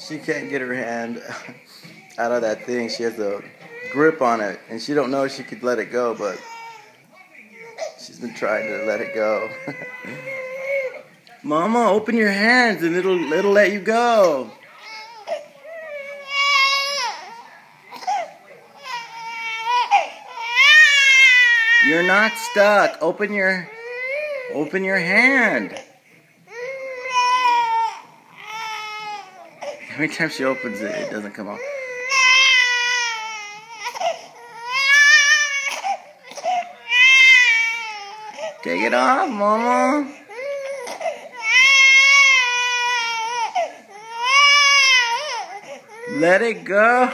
She can't get her hand out of that thing. She has a grip on it, and she don't know she could let it go, but she's been trying to let it go. Mama, open your hands and it'll let you go. You're not stuck. Open your hand. Every time she opens it, it doesn't come off. Take it off, Mama. Let it go.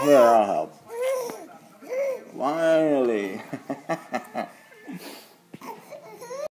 Here, I'll help.